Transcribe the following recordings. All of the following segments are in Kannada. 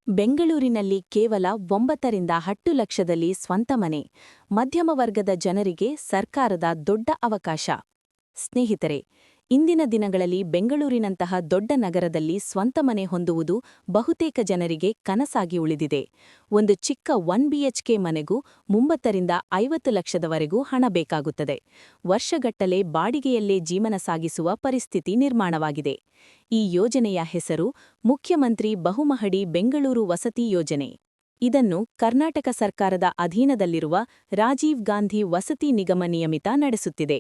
ಬೆಂಗಳೂರಿನಲ್ಲಿ ಕೇವಲ 9ರಿಂದ 10 ಲಕ್ಷದಲ್ಲಿ ಸ್ವಂತ ಮನೆ, ಮಧ್ಯಮ ವರ್ಗದ ಜನರಿಗೆ ಸರ್ಕಾರದ ದೊಡ್ಡ ಅವಕಾಶ. ಸ್ನೇಹಿತರೆ, ಇಂದಿನ ದಿನಗಳಲ್ಲಿ ಬೆಂಗಳೂರಿನಂತಹ ದೊಡ್ಡ ನಗರದಲ್ಲಿ ಸ್ವಂತ ಮನೆ ಹೊಂದುವುದು ಬಹುತೇಕ ಜನರಿಗೆ ಕನಸಾಗಿ ಉಳಿದಿದೆ. ಒಂದು ಚಿಕ್ಕ 1 ಬಿಎಚ್ಕೆ ಮನೆಗೂ 30ರಿಂದ 50 ಲಕ್ಷದವರೆಗೂ ಹಣ ಬೇಕಾಗುತ್ತದೆ. ವರ್ಷಗಟ್ಟಲೆ ಬಾಡಿಗೆಯಲ್ಲೇ ಜೀವನ ಸಾಗಿಸುವ ಪರಿಸ್ಥಿತಿ ನಿರ್ಮಾಣವಾಗಿದೆ. ಈ ಯೋಜನೆಯ ಹೆಸರು ಮುಖ್ಯಮಂತ್ರಿ ಬಹುಮಹಡಿ ಬೆಂಗಳೂರು ವಸತಿ ಯೋಜನೆ. ಇದನ್ನು ಕರ್ನಾಟಕ ಸರ್ಕಾರದ ಅಧೀನದಲ್ಲಿರುವ ರಾಜೀವ್ ಗಾಂಧಿ ವಸತಿ ನಿಗಮ ನಿಯಮಿತ ನಡೆಸುತ್ತಿದೆ.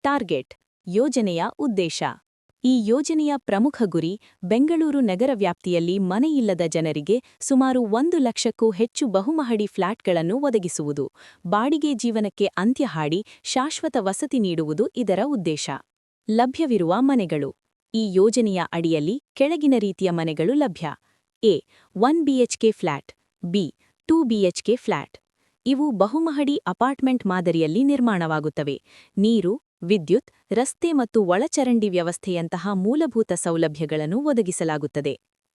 ಟಾರ್ಗೆಟ್ ಯೋಜನೆಯ ಉದ್ದೇಶ. ಈ ಯೋಜನೆಯ ಪ್ರಮುಖ ಗುರಿ ಬೆಂಗಳೂರು ನಗರ ವ್ಯಾಪ್ತಿಯಲ್ಲಿ ಮನೆಯಿಲ್ಲದ ಜನರಿಗೆ ಸುಮಾರು 1 ಲಕ್ಷಕ್ಕೂ ಹೆಚ್ಚು ಬಹುಮಹಡಿ ಫ್ಲಾಟ್ಗಳನ್ನು ಒದಗಿಸುವುದು, ಬಾಡಿಗೆ ಜೀವನಕ್ಕೆ ಅಂತ್ಯ ಹಾಡಿ ಶಾಶ್ವತ ವಸತಿ ನೀಡುವುದು ಇದರ ಉದ್ದೇಶ. ಲಭ್ಯವಿರುವ ಮನೆಗಳು. ಈ ಯೋಜನೆಯ ಅಡಿಯಲ್ಲಿ ಕೆಳಗಿನ ರೀತಿಯ ಮನೆಗಳು ಲಭ್ಯ. A 1 BHK flat, B 2 BHK flat. ಇವು ಬಹುಮಹಡಿ ಅಪಾರ್ಟ್ಮೆಂಟ್ ಮಾದರಿಯಲ್ಲಿ ನಿರ್ಮಾಣವಾಗುತ್ತವೆ. ನೀರು, ವಿದ್ಯುತ್, ರಸ್ತೆ ಮತ್ತು ಒಳಚರಂಡಿ ವ್ಯವಸ್ಥೆಯಂತಹ ಮೂಲಭೂತ ಸೌಲಭ್ಯಗಳನ್ನು ಒದಗಿಸಲಾಗುತ್ತದೆ.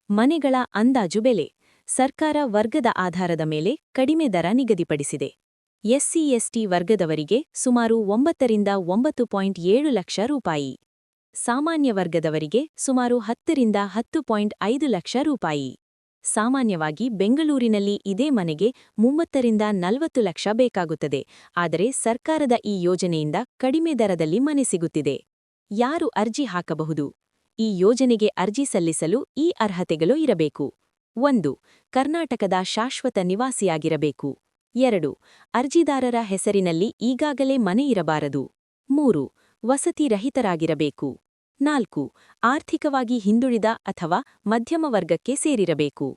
ಮನೆಗಳ ಅಂದಾಜು ಬೆಲೆ. ಸರ್ಕಾರ ವರ್ಗದ ಆಧಾರದ ಮೇಲೆ ಕಡಿಮೆ ದರ ನಿಗದಿಪಡಿಸಿದೆ. ಎಸ್ಸಿ/ಎಸ್ಟಿ ವರ್ಗದವರಿಗೆ ಸುಮಾರು 9ರಿಂದ 9.7 ಲಕ್ಷ ರೂಪಾಯಿ. ಸಾಮಾನ್ಯ ವರ್ಗದವರಿಗೆ ಸುಮಾರು 10ರಿಂದ 10.5 ಲಕ್ಷ ರೂಪಾಯಿ. ಸಾಮಾನ್ಯವಾಗಿ ಬೆಂಗಳೂರಿನಲ್ಲಿ ಇದೇ ಮನೆಗೆ 30ರಿಂದ 40 ಲಕ್ಷ ಬೇಕಾಗುತ್ತದೆ. ಆದರೆ ಸರ್ಕಾರದ ಈ ಯೋಜನೆಯಿಂದ ಕಡಿಮೆ ದರದಲ್ಲಿ ಮನೆ ಸಿಗುತ್ತಿದೆ. ಯಾರು ಅರ್ಜಿ ಹಾಕಬಹುದು? ಈ ಯೋಜನೆಗೆ ಅರ್ಜಿ ಸಲ್ಲಿಸಲು ಈ ಅರ್ಹತೆಗಳು ಇರಬೇಕು. 1. ಕರ್ನಾಟಕದ ಶಾಶ್ವತ ನಿವಾಸಿಯಾಗಿರಬೇಕು. 2. ಅರ್ಜಿದಾರರ ಹೆಸರಿನಲ್ಲಿ ಈಗಾಗಲೇ ಮನೆ ಇರಬಾರದು. 3. ವಸತಿ ರಹಿತರಾಗಿರಬೇಕು. 4. ಆರ್ಥಿಕವಾಗಿ ಹಿಂದುಳಿದ ಅಥವಾ ಮಧ್ಯಮ ವರ್ಗಕ್ಕೆ ಸೇರಿರಬೇಕು.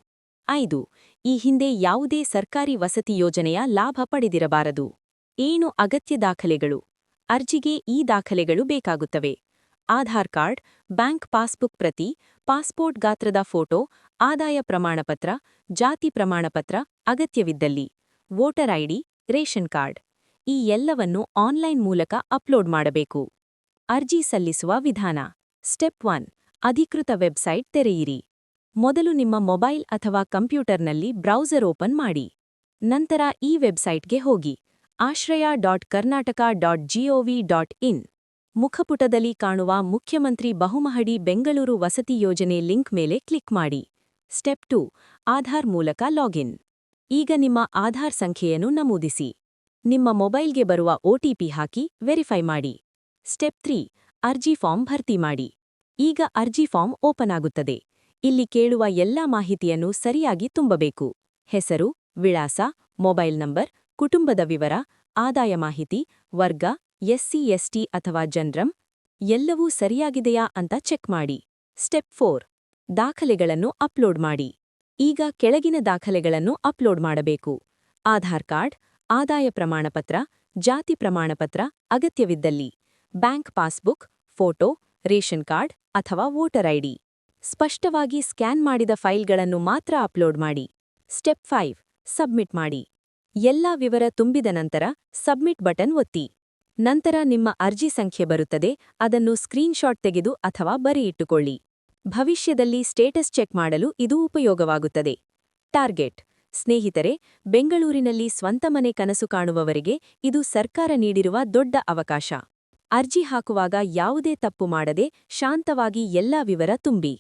5. ಈ ಹಿಂದೆ ಯಾವುದೇ ಸರ್ಕಾರಿ ವಸತಿ ಯೋಜನೆಯ ಲಾಭ ಪಡೆದಿರಬಾರದು. ಏನು ಅಗತ್ಯ ದಾಖಲೆಗಳು? ಅರ್ಜಿಗೆ ಈ ದಾಖಲೆಗಳು ಬೇಕಾಗುತ್ತವೆ. ಆಧಾರ್ ಕಾರ್ಡ್, ಬ್ಯಾಂಕ್ ಪಾಸ್ಬುಕ್ ಪ್ರತಿ, ಪಾಸ್ಪೋರ್ಟ್ ಗಾತ್ರದ ಫೋಟೋ, ಆದಾಯ ಪ್ರಮಾಣಪತ್ರ, ಜಾತಿ ಪ್ರಮಾಣಪತ್ರ ಅಗತ್ಯವಿದ್ದಲ್ಲಿ, ವೋಟರ್ ಐಡಿ, ರೇಷನ್ ಕಾರ್ಡ್. ಈ ಎಲ್ಲವನ್ನು ಆನ್ಲೈನ್ ಮೂಲಕ ಅಪ್ಲೋಡ್ ಮಾಡಬೇಕು. ಅರ್ಜಿ ಸಲ್ಲಿಸುವ ವಿಧಾನ. ಸ್ಟೆಪ್ 1. ಅಧಿಕೃತ ವೆಬ್ಸೈಟ್ ತೆರೆಯಿರಿ. ಮೊದಲು ನಿಮ್ಮ ಮೊಬೈಲ್ ಅಥವಾ ಕಂಪ್ಯೂಟರ್ನಲ್ಲಿ ಬ್ರೌಸರ್ ಓಪನ್ ಮಾಡಿ. ನಂತರ ಈ ವೆಬ್ಸೈಟ್ಗೆ ಹೋಗಿ ashraya.karnataka.gov.in. ಮುಖಪುಟದಲ್ಲಿ ಕಾಣುವ ಮುಖ್ಯಮಂತ್ರಿ ಬಹುಮಹಡಿ ಬೆಂಗಳೂರು ವಸತಿ ಯೋಜನೆ ಲಿಂಕ್ ಮೇಲೆ ಕ್ಲಿಕ್ ಮಾಡಿ. ಸ್ಟೆಪ್ 2. ಆಧಾರ್ ಮೂಲಕ ಲಾಗಿನ್. ಈಗ ನಿಮ್ಮ ಆಧಾರ್ ಸಂಖ್ಯೆಯನ್ನು ನಮೂದಿಸಿ. ನಿಮ್ಮ ಮೊಬೈಲ್ಗೆ ಬರುವ OTP ಹಾಕಿ ವೆರಿಫೈ ಮಾಡಿ. ಸ್ಟೆಪ್ 3. ಅರ್ಜಿ ಫಾರ್ಮ್ ಭರ್ತಿ ಮಾಡಿ. ಈಗ ಅರ್ಜಿ ಫಾರ್ಮ್ ಓಪನ್ ಆಗುತ್ತದೆ. ಇಲ್ಲಿ ಕೇಳುವ ಎಲ್ಲಾ ಮಾಹಿತಿಯನ್ನು ಸರಿಯಾಗಿ ತುಂಬಬೇಕು. ಹೆಸರು, ವಿಳಾಸ, ಮೊಬೈಲ್ ನಂಬರ್, ಕುಟುಂಬದ ವಿವರ, ಆದಾಯ ಮಾಹಿತಿ, ವರ್ಗ, ಎಸ್ಸಿ/ಎಸ್ಟಿ ಅಥವಾ ಜನರಲ್ ಎಲ್ಲವೂ ಸರಿಯಾಗಿದೆಯಾ ಅಂತ ಚೆಕ್ ಮಾಡಿ. ಸ್ಟೆಪ್ 4. ದಾಖಲೆಗಳನ್ನು ಅಪ್ಲೋಡ್ ಮಾಡಿ. ಈಗ ಕೆಳಗಿನ ದಾಖಲೆಗಳನ್ನು ಅಪ್ಲೋಡ್ ಮಾಡಬೇಕು. ಆಧಾರ್ ಕಾರ್ಡ್, ಆದಾಯ ಪ್ರಮಾಣಪತ್ರ, ಜಾತಿ ಪ್ರಮಾಣಪತ್ರ ಅಗತ್ಯವಿದ್ದಲ್ಲಿ, bank passbook, photo, ration card ಅಥವಾ ವೋಟರ್ ಐಡಿ. ಸ್ಪಷ್ಟವಾಗಿ ಸ್ಕ್ಯಾನ್ ಮಾಡಿದ ಫೈಲ್ಗಳನ್ನು ಮಾತ್ರ ಅಪ್ಲೋಡ್ ಮಾಡಿ. ಸ್ಟೆಪ್ 5. ಸಬ್ಮಿಟ್ ಮಾಡಿ. ಎಲ್ಲಾ ವಿವರ ತುಂಬಿದ ನಂತರ ಸಬ್ಮಿಟ್ ಬಟನ್ ಒತ್ತಿ. ನಂತರ ನಿಮ್ಮ ಅರ್ಜಿ ಸಂಖ್ಯೆ ಬರುತ್ತದೆ. ಅದನ್ನು ಸ್ಕ್ರೀನ್ಶಾಟ್ ತೆಗೆದು ಅಥವಾ ಬರೆಯಿಟ್ಟುಕೊಳ್ಳಿ. ಭವಿಷ್ಯದಲ್ಲಿ ಸ್ಟೇಟಸ್ ಚೆಕ್ ಮಾಡಲು ಇದು ಉಪಯೋಗವಾಗುತ್ತದೆ. ಟಾರ್ಗೆಟ್. ಸ್ನೇಹಿತರೆ, ಬೆಂಗಳೂರಿನಲ್ಲಿ ಸ್ವಂತ ಮನೆ ಕನಸು ಕಾಣುವವರಿಗೆ ಇದು ಸರ್ಕಾರ ನೀಡಿರುವ ದೊಡ್ಡ ಅವಕಾಶ. ಅರ್ಜಿ ಹಾಕುವಾಗ ಯಾವುದೇ ತಪ್ಪು ಮಾಡದೆ ಶಾಂತವಾಗಿ ಎಲ್ಲಾ ವಿವರ ತುಂಬಿ.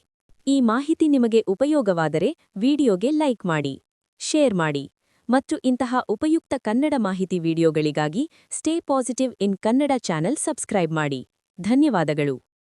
ಈ ಮಾಹಿತಿ ನಿಮಗೆ ಉಪಯೋಗವಾದರೆ ವಿಡಿಯೋಗೆ ಲೈಕ್ ಮಾಡಿ, ಶೇರ್ ಮಾಡಿ ಮತ್ತು ಇಂತಹ ಉಪಯುಕ್ತ ಕನ್ನಡ ಮಾಹಿತಿ ವಿಡಿಯೋಗಳಿಗಾಗಿ stay positive in Kannada channel subscribe ಮಾಡಿ. ಧನ್ಯವಾದಗಳು.